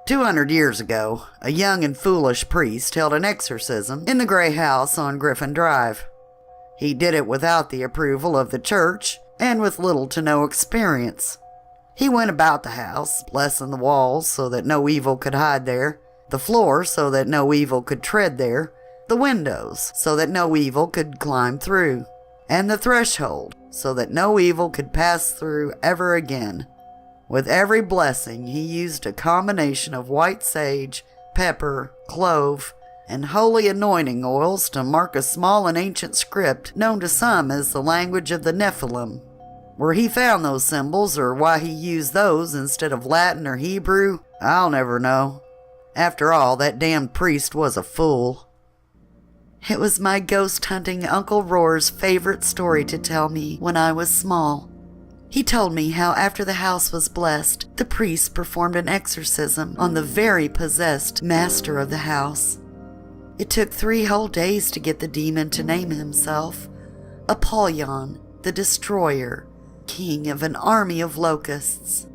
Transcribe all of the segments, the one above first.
200 years ago, a young and foolish priest held an exorcism in the gray house on Griffin Drive. He did it without the approval of the church and with little to no experience. He went about the house, blessing the walls so that no evil could hide there, the floor so that no evil could tread there, the windows so that no evil could climb through, and the threshold so that no evil could pass through ever again. With every blessing, he used a combination of white sage, pepper, clove, and holy anointing oils to mark a small and ancient script known to some as the language of the Nephilim. Where he found those symbols, or why he used those instead of Latin or Hebrew, I'll never know. After all, that damned priest was a fool. It was my ghost-hunting Uncle Roar's favorite story to tell me when I was small. He told me how after the house was blessed, the priest performed an exorcism on the very possessed master of the house. It took 3 whole days to get the demon to name himself Apollyon, the Destroyer, king of an army of locusts.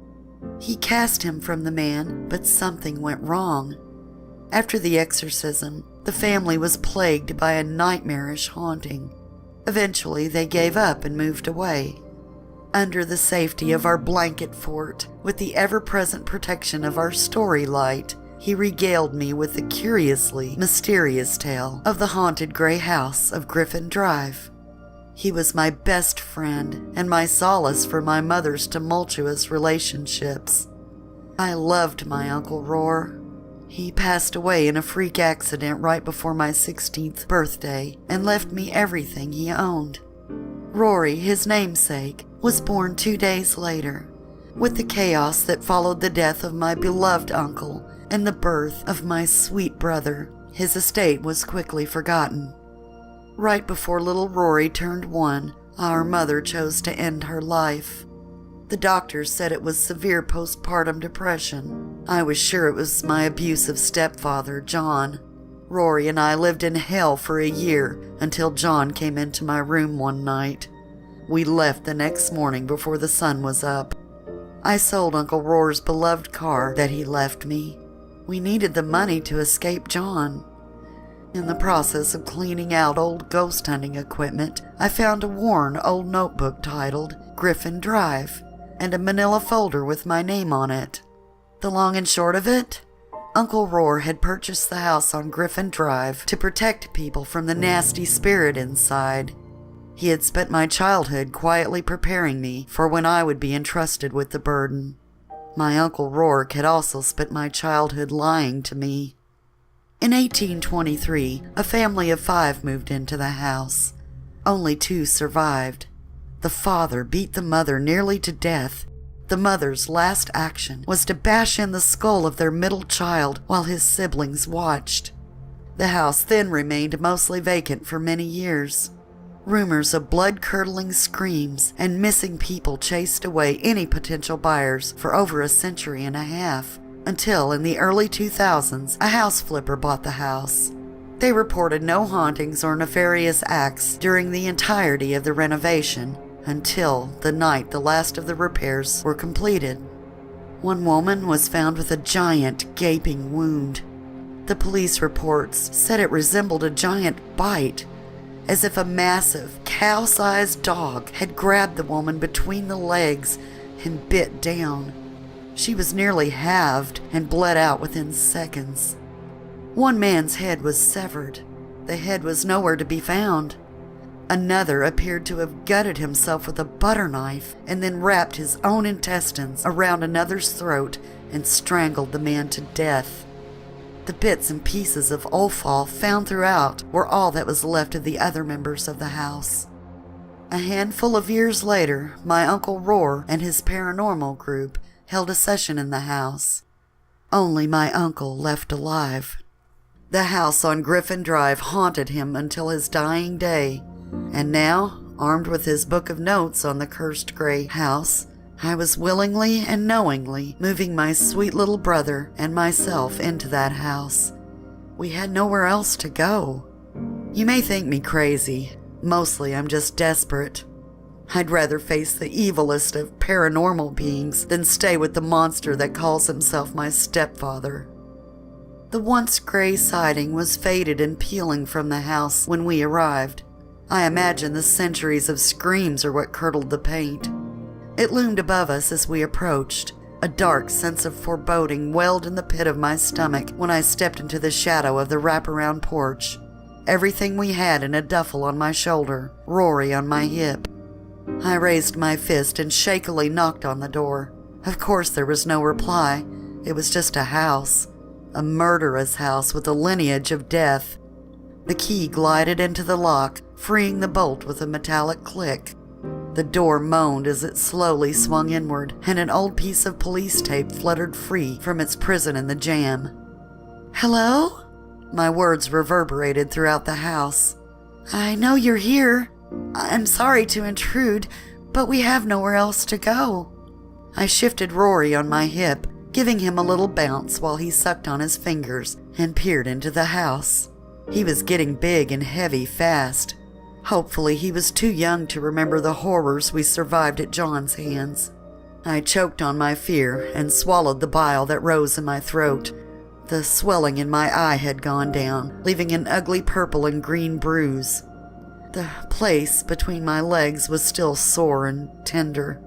He cast him from the man, but something went wrong. After the exorcism, the family was plagued by a nightmarish haunting. Eventually, they gave up and moved away. Under the safety of our blanket fort, with the ever-present protection of our story light, he regaled me with the curiously mysterious tale of the haunted gray house of Griffin Drive. He was my best friend and my solace for my mother's tumultuous relationships. I loved my Uncle Roar. He passed away in a freak accident right before my 16th birthday and left me everything he owned. Rory, his namesake, was born 2 days later. With the chaos that followed the death of my beloved uncle and the birth of my sweet brother, his estate was quickly forgotten. Right before little Rory turned 1, our mother chose to end her life. The doctors said it was severe postpartum depression. I was sure it was my abusive stepfather, John. Rory and I lived in hell for a year until John came into my room one night. We left the next morning before the sun was up. I sold Uncle Roar's beloved car that he left me. We needed the money to escape John. In the process of cleaning out old ghost hunting equipment, I found a worn old notebook titled Griffin Drive and a manila folder with my name on it. The long and short of it? Uncle Roar had purchased the house on Griffin Drive to protect people from the nasty spirit inside. He had spent my childhood quietly preparing me for when I would be entrusted with the burden. My Uncle Roar had also spent my childhood lying to me. In 1823, a family of 5 moved into the house. Only 2 survived. The father beat the mother nearly to death. The mother's last action was to bash in the skull of their middle child while his siblings watched. The house then remained mostly vacant for many years. Rumors of blood-curdling screams and missing people chased away any potential buyers for over a century and a half, until in the early 2000s, a house flipper bought the house. They reported no hauntings or nefarious acts during the entirety of the renovation, until the night the last of the repairs were completed. One woman was found with a giant, gaping wound. The police reports said it resembled a giant bite, as if a massive, cow-sized dog had grabbed the woman between the legs and bit down. She was nearly halved and bled out within seconds. One man's head was severed. The head was nowhere to be found. Another appeared to have gutted himself with a butter knife and then wrapped his own intestines around another's throat and strangled the man to death. The bits and pieces of offal found throughout were all that was left of the other members of the house. A handful of years later, my Uncle Roar and his paranormal group held a session in the house. Only my uncle left alive. The house on Griffin Drive haunted him until his dying day, and now, armed with his book of notes on the cursed gray house, I was willingly and knowingly moving my sweet little brother and myself into that house. We had nowhere else to go. You may think me crazy. Mostly I'm just desperate. I'd rather face the evilest of paranormal beings than stay with the monster that calls himself my stepfather. The once gray siding was faded and peeling from the house when we arrived. I imagine the centuries of screams are what curdled the paint. It loomed above us as we approached. A dark sense of foreboding welled in the pit of my stomach when I stepped into the shadow of the wraparound porch. Everything we had in a duffel on my shoulder, Rory on my hip. I raised my fist and shakily knocked on the door. Of course there was no reply. It was just a house. A murderous house with a lineage of death. The key glided into the lock, freeing the bolt with a metallic click. The door moaned as it slowly swung inward, and an old piece of police tape fluttered free from its prison in the jamb. "Hello?" My words reverberated throughout the house. "I know you're here. I'm sorry to intrude, but we have nowhere else to go." I shifted Rory on my hip, giving him a little bounce while he sucked on his fingers and peered into the house. He was getting big and heavy fast. Hopefully he was too young to remember the horrors we survived at John's hands. I choked on my fear and swallowed the bile that rose in my throat. The swelling in my eye had gone down, leaving an ugly purple and green bruise. The place between my legs was still sore and tender.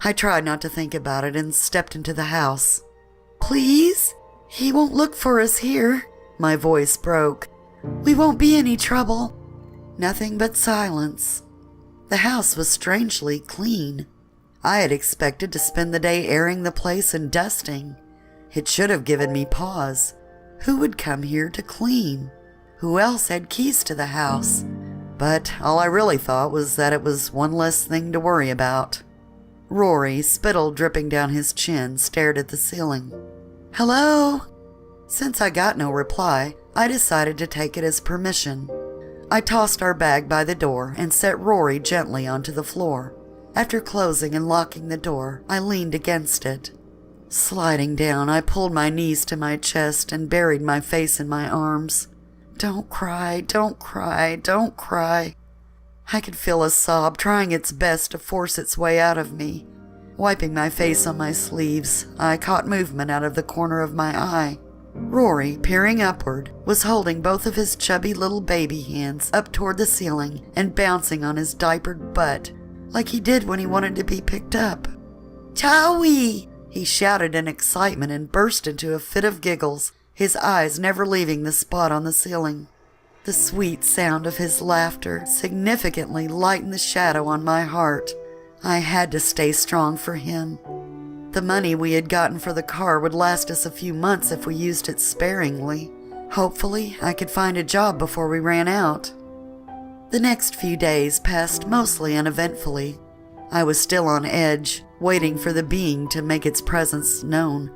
I tried not to think about it and stepped into the house. "Please? He won't look for us here." My voice broke. "We won't be any trouble." Nothing but silence. The house was strangely clean. I had expected to spend the day airing the place and dusting. It should have given me pause. Who would come here to clean? Who else had keys to the house? But all I really thought was that it was one less thing to worry about. Rory, spittle dripping down his chin, stared at the ceiling. "Hello?" Since I got no reply, I decided to take it as permission. I tossed our bag by the door and set Rory gently onto the floor. After closing and locking the door, I leaned against it. Sliding down, I pulled my knees to my chest and buried my face in my arms. "Don't cry, don't cry, don't cry." I could feel a sob trying its best to force its way out of me. Wiping my face on my sleeves, I caught movement out of the corner of my eye. Rory, peering upward, was holding both of his chubby little baby hands up toward the ceiling and bouncing on his diapered butt, like he did when he wanted to be picked up. "Chowie!" He shouted in excitement and burst into a fit of giggles, his eyes never leaving the spot on the ceiling. The sweet sound of his laughter significantly lightened the shadow on my heart. I had to stay strong for him. The money we had gotten for the car would last us a few months if we used it sparingly. Hopefully, I could find a job before we ran out. The next few days passed mostly uneventfully. I was still on edge, waiting for the being to make its presence known.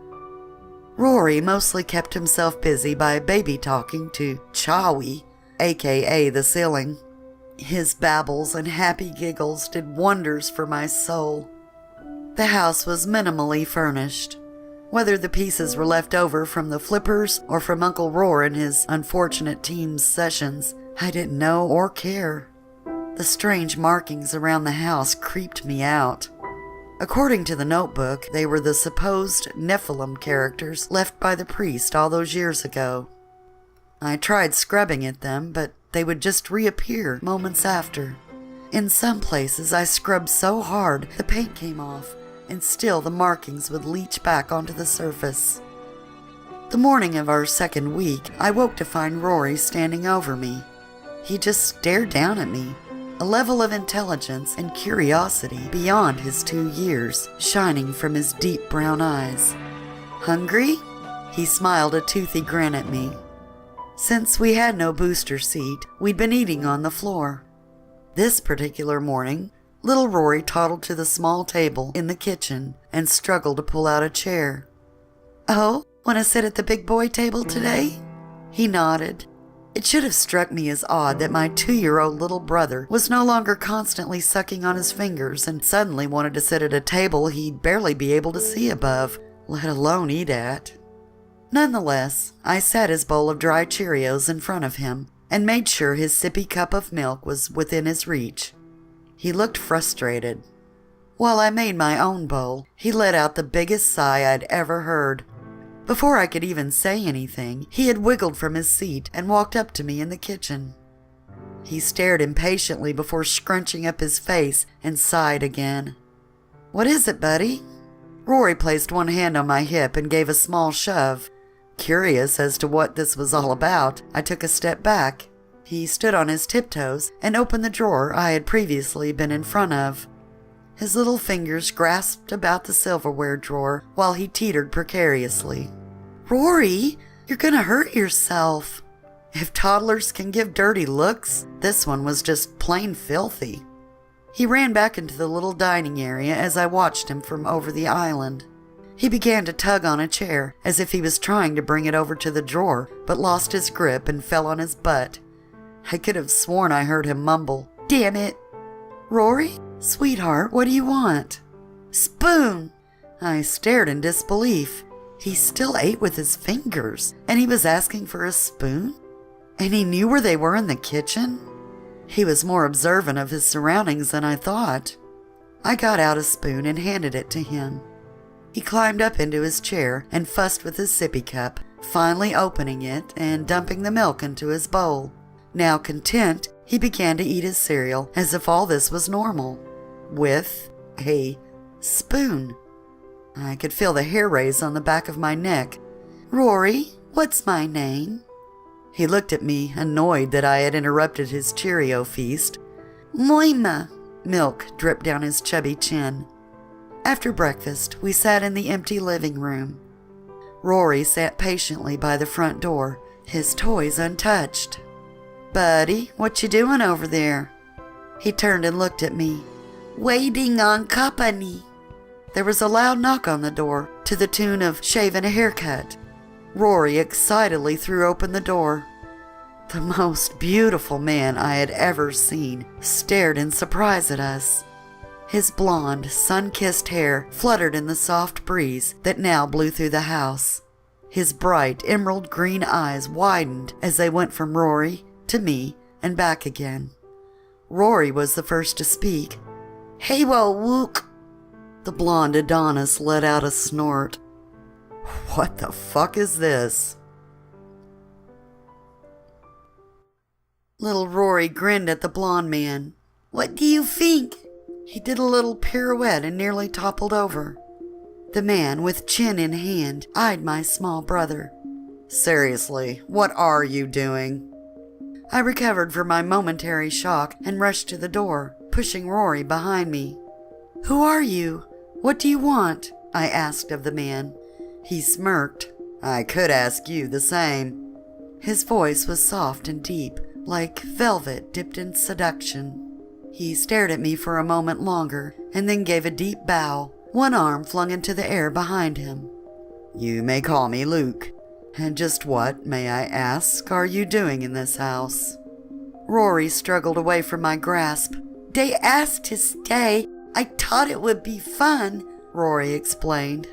Rory mostly kept himself busy by baby talking to Chowie, aka the ceiling. His babbles and happy giggles did wonders for my soul. The house was minimally furnished. Whether the pieces were left over from the flippers or from Uncle Roar and his unfortunate team's sessions, I didn't know or care. The strange markings around the house creeped me out. According to the notebook, they were the supposed Nephilim characters left by the priest all those years ago. I tried scrubbing at them, but they would just reappear moments after. In some places, I scrubbed so hard the paint came off, and still the markings would leach back onto the surface. The morning of our second week, I woke to find Rory standing over me. He just stared down at me, a level of intelligence and curiosity beyond his 2 years, shining from his deep brown eyes. "Hungry?" He smiled a toothy grin at me. Since we had no booster seat, we'd been eating on the floor. This particular morning, little Rory toddled to the small table in the kitchen and struggled to pull out a chair. "Oh, want to sit at the big boy table today?" He nodded. It should have struck me as odd that my 2-year-old little brother was no longer constantly sucking on his fingers and suddenly wanted to sit at a table he'd barely be able to see above, let alone eat at. Nonetheless, I set his bowl of dry Cheerios in front of him and made sure his sippy cup of milk was within his reach. He looked frustrated. While I made my own bowl, he let out the biggest sigh I'd ever heard. Before I could even say anything, he had wiggled from his seat and walked up to me in the kitchen. He stared impatiently before scrunching up his face and sighed again. "What is it, buddy?" Rory placed one hand on my hip and gave a small shove. Curious as to what this was all about, I took a step back. He stood on his tiptoes and opened the drawer I had previously been in front of. His little fingers grasped about the silverware drawer while he teetered precariously. "Rory, you're gonna hurt yourself." If toddlers can give dirty looks, this one was just plain filthy. He ran back into the little dining area as I watched him from over the island. He began to tug on a chair as if he was trying to bring it over to the drawer, but lost his grip and fell on his butt. I could have sworn I heard him mumble, "Damn it." "Rory? Sweetheart, what do you want?" "Spoon!" I stared in disbelief. He still ate with his fingers, and he was asking for a spoon? And he knew where they were in the kitchen? He was more observant of his surroundings than I thought. I got out a spoon and handed it to him. He climbed up into his chair and fussed with his sippy cup, finally opening it and dumping the milk into his bowl. Now content, he began to eat his cereal as if all this was normal, with a spoon. I could feel the hair raise on the back of my neck. "Rory, what's my name?" He looked at me, annoyed that I had interrupted his Cheerio feast. "Moima." Milk dripped down his chubby chin. After breakfast, we sat in the empty living room. Rory sat patiently by the front door, his toys untouched. "Buddy, what you doing over there?" He turned and looked at me. "Waiting on company." There was a loud knock on the door, to the tune of shaving a haircut. Rory excitedly threw open the door. The most beautiful man I had ever seen stared in surprise at us. His blonde, sun-kissed hair fluttered in the soft breeze that now blew through the house. His bright, emerald green eyes widened as they went from Rory to me and back again. Rory was the first to speak. "Hey, wo wook." The blonde Adonis let out a snort. What the fuck is this? Little Rory grinned at the blonde man. "What do you think?" He did a little pirouette and nearly toppled over. The man, with chin in hand, eyed my small brother. "Seriously, what are you doing?" I recovered from my momentary shock and rushed to the door, pushing Rory behind me. "Who are you? What do you want?" I asked of the man. He smirked. "I could ask you the same." His voice was soft and deep, like velvet dipped in seduction. He stared at me for a moment longer and then gave a deep bow, one arm flung into the air behind him. "You may call me Luke. And just what, may I ask, are you doing in this house?" Rory struggled away from my grasp. "They asked to stay. I thought it would be fun," Rory explained.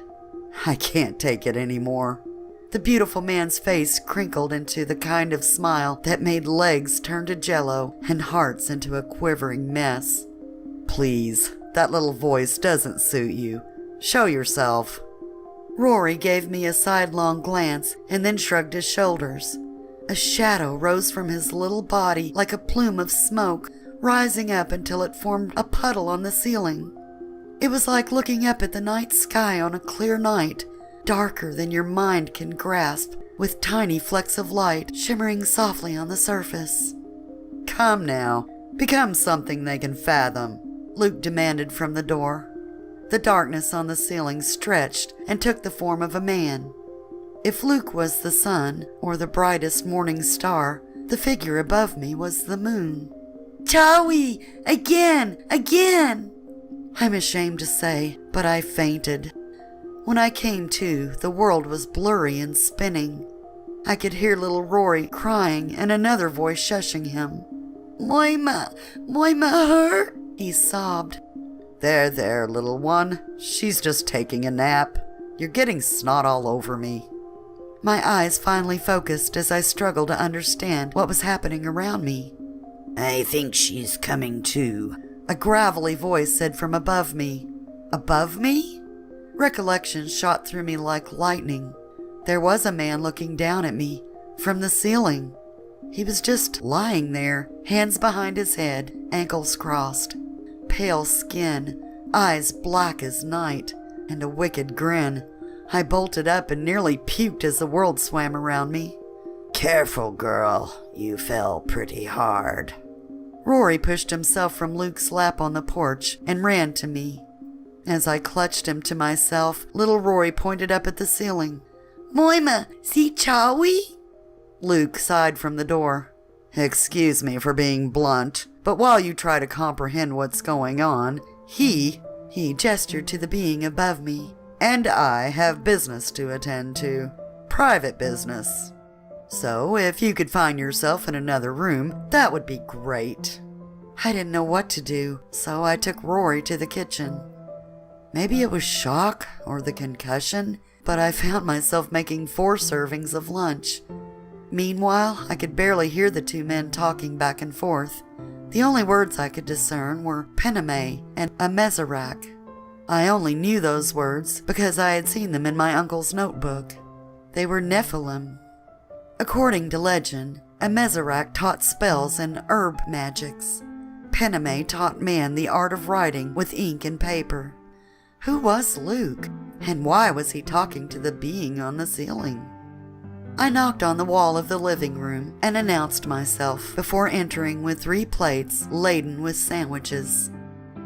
I can't take it anymore. The beautiful man's face crinkled into the kind of smile that made legs turn to jello and hearts into a quivering mess. "Please, that little voice doesn't suit you. Show yourself." Rory gave me a sidelong glance and then shrugged his shoulders. A shadow rose from his little body like a plume of smoke, rising up until it formed a puddle on the ceiling. It was like looking up at the night sky on a clear night, darker than your mind can grasp, with tiny flecks of light shimmering softly on the surface. "Come now, become something they can fathom," Luke demanded from the door. The darkness on the ceiling stretched and took the form of a man. If Luke was the sun, or the brightest morning star, the figure above me was the moon. "Towie! Again! Again!" I'm ashamed to say, but I fainted. When I came to, the world was blurry and spinning. I could hear little Rory crying and another voice shushing him. Moima hurt," he sobbed. There, little one. She's just taking a nap. You're getting snot all over me." My eyes finally focused as I struggled to understand what was happening around me. "I think she's coming to. A gravelly voice said from above me. Above me? Recollection shot through me like lightning. There was a man looking down at me from the ceiling. He was just lying there, hands behind his head, ankles crossed. Pale skin, eyes black as night, and a wicked grin. I bolted up and nearly puked as the world swam around me. "Careful, girl. You fell pretty hard." Rory pushed himself from Luke's lap on the porch and ran to me. As I clutched him to myself, little Rory pointed up at the ceiling. "Moima, see Chawi?" Luke sighed from the door. "Excuse me for being blunt, but while you try to comprehend what's going on, he gestured to the being above me, and I have business to attend to. Private business. So if you could find yourself in another room, that would be great." I didn't know what to do, so I took Rory to the kitchen. Maybe it was shock or the concussion, but I found myself making 4 servings of lunch. Meanwhile, I could barely hear the 2 men talking back and forth. The only words I could discern were pename and a mezarak. I only knew those words because I had seen them in my uncle's notebook. They were Nephilim. According to legend, a mezarak taught spells and herb magics. Pename taught man the art of writing with ink and paper. Who was Luke, and why was he talking to the being on the ceiling? I knocked on the wall of the living room and announced myself before entering with 3 plates laden with sandwiches.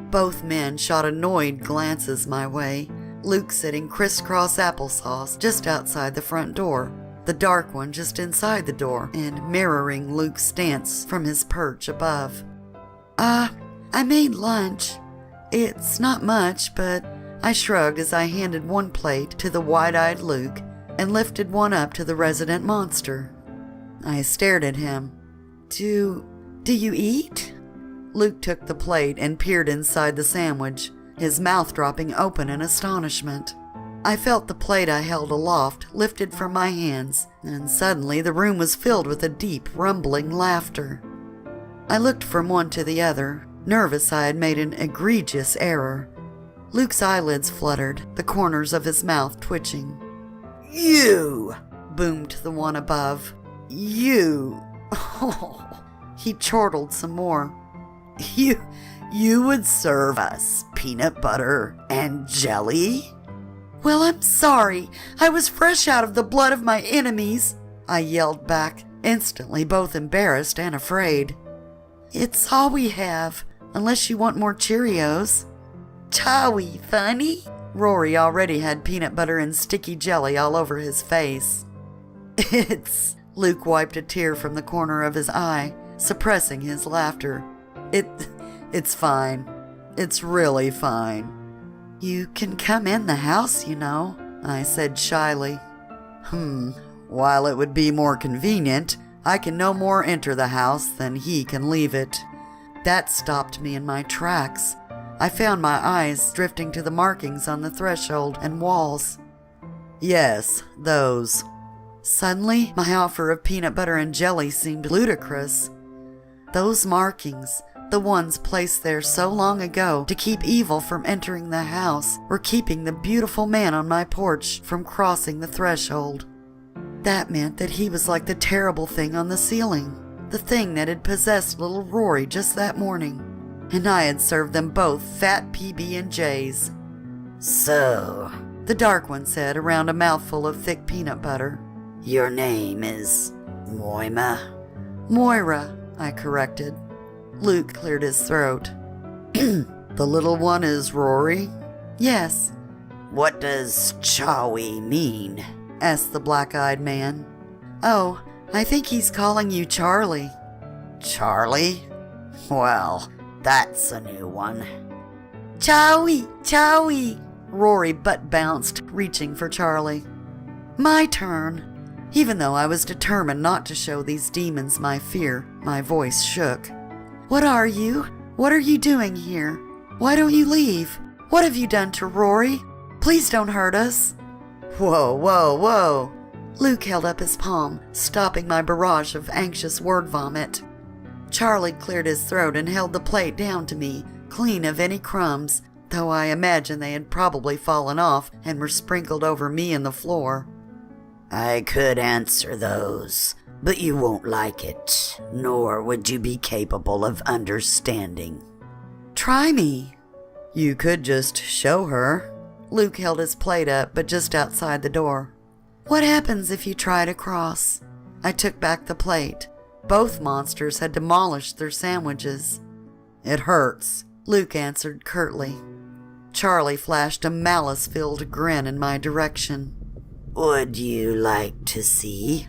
Both men shot annoyed glances my way, Luke sitting crisscross applesauce just outside the front door, the dark one just inside the door and mirroring Luke's stance from his perch above. I made lunch. It's not much, but I shrugged as I handed 1 plate to the wide-eyed Luke and lifted one up to the resident monster. I stared at him. Do you eat?" Luke took the plate and peered inside the sandwich, his mouth dropping open in astonishment. I felt the plate I held aloft lifted from my hands, and suddenly the room was filled with a deep, rumbling laughter. I looked from one to the other, nervous I had made an egregious error. Luke's eyelids fluttered, the corners of his mouth twitching. "You!" boomed the one above. "You!" Oh, he chortled some more. You would serve us peanut butter and jelly?" "Well, I'm sorry. I was fresh out of the blood of my enemies," I yelled back, instantly both embarrassed and afraid. "It's all we have, unless you want more Cheerios." "Chawi, funny?" Rory already had peanut butter and sticky jelly all over his face. "It's..." Luke wiped a tear from the corner of his eye, suppressing his laughter. It's fine. It's really fine." "You can come in the house, you know," I said shyly. While it would be more convenient, I can no more enter the house than he can leave it." That stopped me in my tracks. I found my eyes drifting to the markings on the threshold and walls. "Yes, those." Suddenly, my offer of peanut butter and jelly seemed ludicrous. Those markings, the ones placed there so long ago to keep evil from entering the house, were keeping the beautiful man on my porch from crossing the threshold. That meant that he was like the terrible thing on the ceiling, the thing that had possessed little Rory just that morning, and I had served them both fat PB&Js. "So," the dark one said around a mouthful of thick peanut butter, "your name is Moima?" "Moira," I corrected. Luke cleared his throat. "The little one is Rory?" "Yes." "What does Chawi mean?" asked the black-eyed man. "Oh, I think he's calling you Charlie." "Charlie? Well, that's a new one." "Chawi! Chawi!" Rory butt-bounced, reaching for Charlie. My turn. Even though I was determined not to show these demons my fear, my voice shook. "What are you? What are you doing here? Why don't you leave? What have you done to Rory? Please don't hurt us." "Whoa, whoa, whoa." Luke held up his palm, stopping my barrage of anxious word vomit. Charlie cleared his throat and held the plate down to me, clean of any crumbs, though I imagine they had probably fallen off and were sprinkled over me and the floor. I could answer those, but you won't like it, nor would you be capable of understanding. Try me. You could just show her. Luke held his plate up, but just outside the door. What happens if you try to cross? I took back the plate. Both monsters had demolished their sandwiches. It hurts, Luke answered curtly. Charlie flashed a malice-filled grin in my direction. Would you like to see?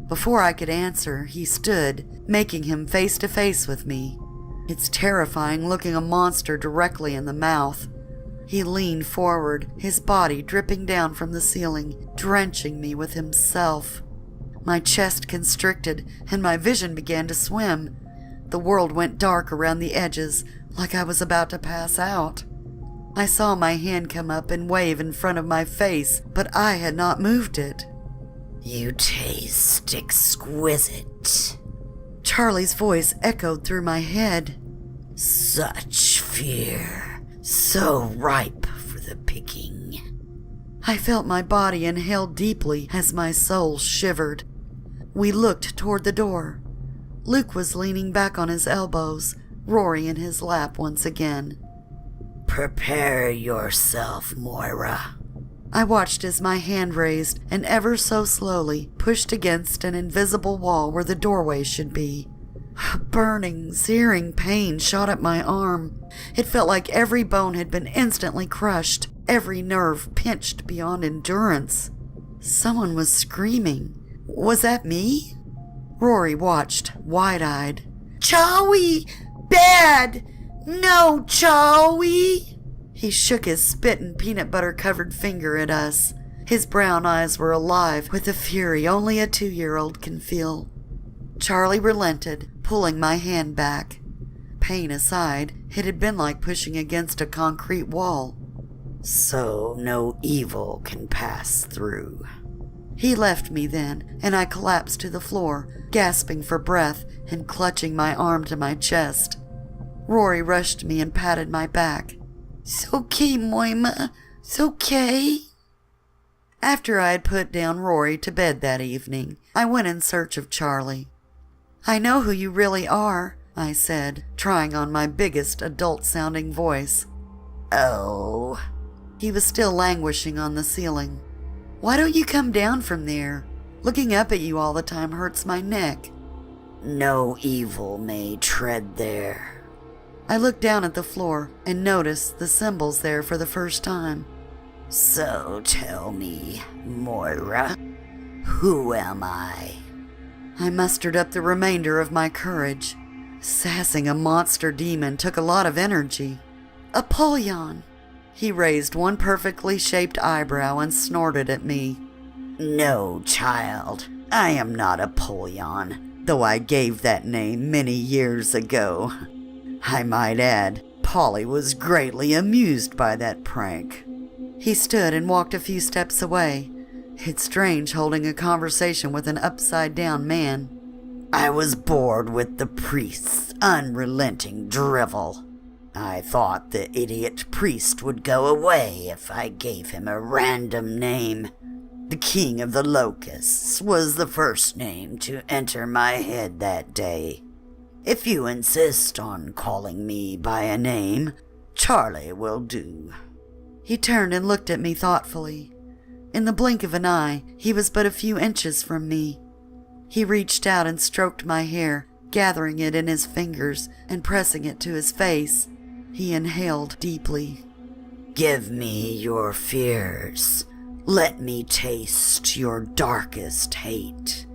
Before I could answer, he stood, making him face to face with me. It's terrifying looking a monster directly in the mouth. He leaned forward, his body dripping down from the ceiling, drenching me with himself. My chest constricted, and my vision began to swim. The world went dark around the edges, like I was about to pass out. I saw my hand come up and wave in front of my face, but I had not moved it. You taste exquisite. Charlie's voice echoed through my head. Such fear, so ripe for the picking. I felt my body inhale deeply as my soul shivered. We looked toward the door. Luke was leaning back on his elbows, Rory in his lap once again. Prepare yourself, Moira. I watched as my hand raised and ever so slowly pushed against an invisible wall where the doorway should be. Burning, searing pain shot up my arm. It felt like every bone had been instantly crushed, every nerve pinched beyond endurance. Someone was screaming. Was that me? Rory watched, wide-eyed. Chowie! Bad! No, Chowie! He shook his spit and peanut butter-covered finger at us. His brown eyes were alive with the fury only a 2-year-old can feel. Charlie relented, pulling my hand back. Pain aside, it had been like pushing against a concrete wall. So no evil can pass through. He left me then, and I collapsed to the floor, gasping for breath and clutching my arm to my chest. Rory rushed me and patted my back. "It's okay, Moima. It's okay." After I had put down Rory to bed that evening, I went in search of Charlie. "I know who you really are," I said, trying on my biggest adult-sounding voice. Oh. He was still languishing on the ceiling. "Why don't you come down from there? Looking up at you all the time hurts my neck." No evil may tread there. I looked down at the floor and noticed the symbols there for the first time. So tell me, Moira, who am I? I mustered up the remainder of my courage. Sassing a monster demon took a lot of energy. "Apollyon!" He raised one perfectly shaped eyebrow and snorted at me. No, child, I am not Apollyon, though I gave that name many years ago. I might add, Polly was greatly amused by that prank. He stood and walked a few steps away. It's strange holding a conversation with an upside-down man. I was bored with the priest's unrelenting drivel. I thought the idiot priest would go away if I gave him a random name. The King of the Locusts was the first name to enter my head that day. If you insist on calling me by a name, Charlie will do. He turned and looked at me thoughtfully. In the blink of an eye, he was but a few inches from me. He reached out and stroked my hair, gathering it in his fingers and pressing it to his face. He inhaled deeply. Give me your fears. Let me taste your darkest hate.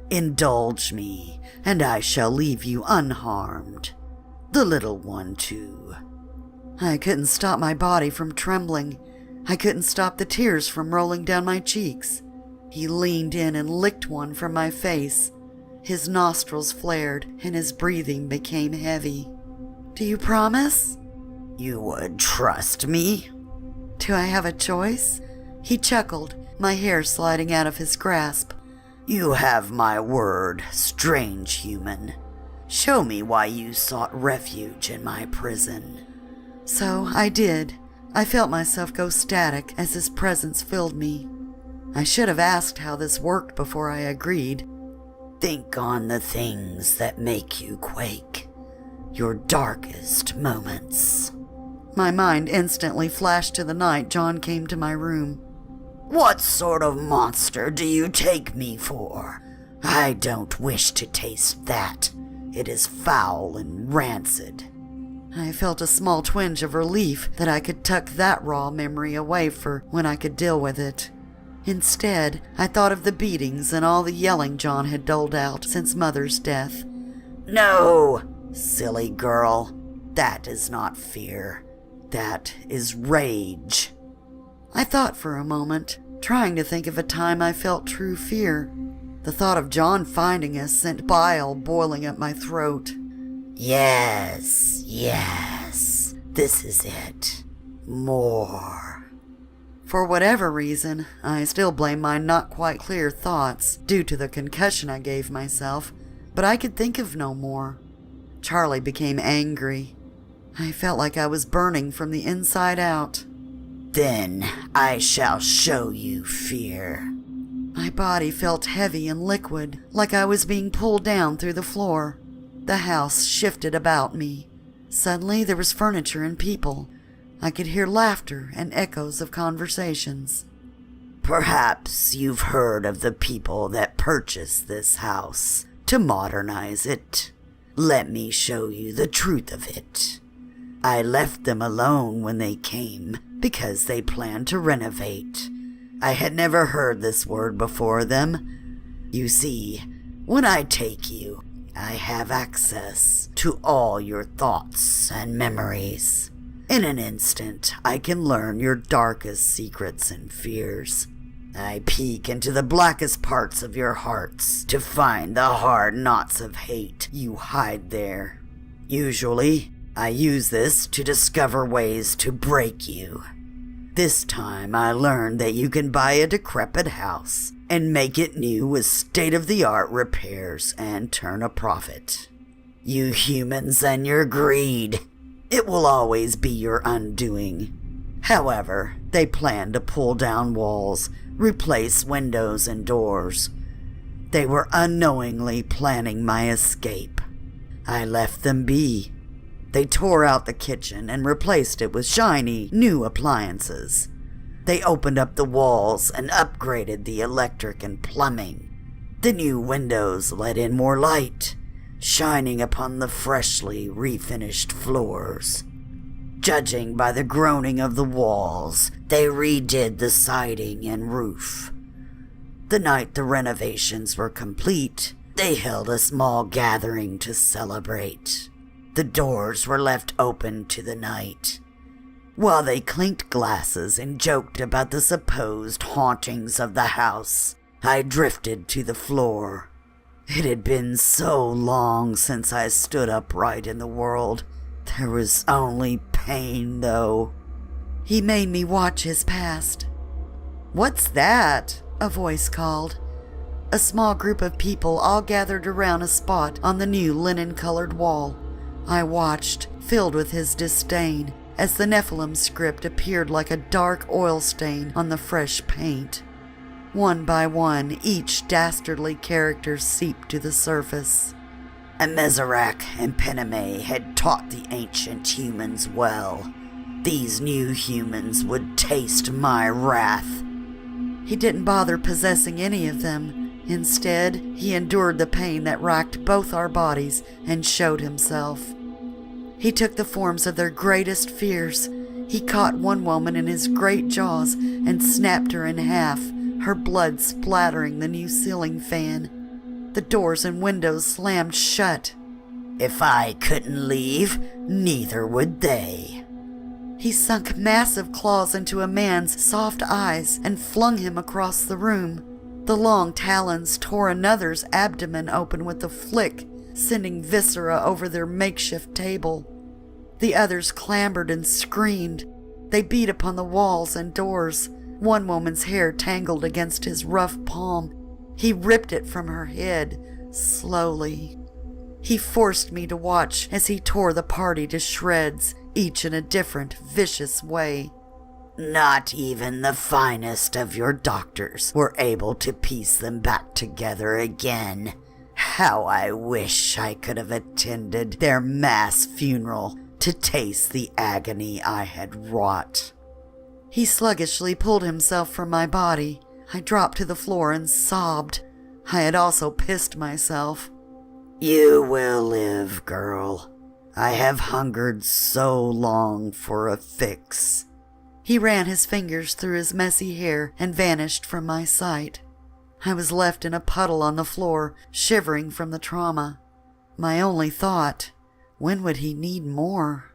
Indulge me, and I shall leave you unharmed. The little one, too. I couldn't stop my body from trembling. I couldn't stop the tears from rolling down my cheeks. He leaned in and licked one from my face. His nostrils flared, and his breathing became heavy. "Do you promise?" You would trust me? "Do I have a choice?" He chuckled, my hair sliding out of his grasp. You have my word, strange human. Show me why you sought refuge in my prison. So I did. I felt myself go static as his presence filled me. I should have asked how this worked before I agreed. Think on the things that make you quake. Your darkest moments. My mind instantly flashed to the night John came to my room. What sort of monster do you take me for? I don't wish to taste that. It is foul and rancid. I felt a small twinge of relief that I could tuck that raw memory away for when I could deal with it. Instead, I thought of the beatings and all the yelling John had doled out since Mother's death. No, silly girl. That is not fear. That is rage. I thought for a moment, trying to think of a time I felt true fear. The thought of John finding us sent bile boiling up my throat. Yes. This is it. More. For whatever reason, I still blame my not quite clear thoughts due to the concussion I gave myself, but I could think of no more. Charlie became angry. I felt like I was burning from the inside out. Then I shall show you fear. My body felt heavy and liquid, like I was being pulled down through the floor. The house shifted about me. Suddenly there was furniture and people. I could hear laughter and echoes of conversations. Perhaps you've heard of the people that purchased this house to modernize it. Let me show you the truth of it. I left them alone when they came because they planned to renovate. I had never heard this word before them. You see, when I take you, I have access to all your thoughts and memories. In an instant, I can learn your darkest secrets and fears. I peek into the blackest parts of your hearts to find the hard knots of hate you hide there. Usually, I use this to discover ways to break you. This time I learned that you can buy a decrepit house and make it new with state-of-the-art repairs and turn a profit. You humans and your greed. It will always be your undoing. However, they plan to pull down walls, replace windows and doors. They were unknowingly planning my escape. I left them be. They tore out the kitchen and replaced it with shiny, new appliances. They opened up the walls and upgraded the electric and plumbing. The new windows let in more light, shining upon the freshly refinished floors. Judging by the groaning of the walls, they redid the siding and roof. The night the renovations were complete, they held a small gathering to celebrate. The doors were left open to the night. While they clinked glasses and joked about the supposed hauntings of the house, I drifted to the floor. It had been so long since I stood upright in the world. There was only pain, though. He made me watch his past. "What's that?" a voice called. A small group of people all gathered around a spot on the new linen-colored wall. I watched, filled with his disdain, as the Nephilim script appeared like a dark oil stain on the fresh paint. One by one, each dastardly character seeped to the surface. Amezarach and Pename had taught the ancient humans well. These new humans would taste my wrath. He didn't bother possessing any of them. Instead, he endured the pain that racked both our bodies and showed himself. He took the forms of their greatest fears. He caught one woman in his great jaws and snapped her in half, her blood splattering the new ceiling fan. The doors and windows slammed shut. If I couldn't leave, neither would they. He sunk massive claws into a man's soft eyes and flung him across the room. The long talons tore another's abdomen open with a flick, sending viscera over their makeshift table. The others clambered and screamed. They beat upon the walls and doors. One woman's hair tangled against his rough palm. He ripped it from her head, slowly. He forced me to watch as he tore the party to shreds, each in a different, vicious way. Not even the finest of your doctors were able to piece them back together again. How I wish I could have attended their mass funeral to taste the agony I had wrought. He sluggishly pulled himself from my body. I dropped to the floor and sobbed. I had also pissed myself. You will live, girl. I have hungered so long for a fix. He ran his fingers through his messy hair and vanished from my sight. I was left in a puddle on the floor, shivering from the trauma. My only thought, when would he need more?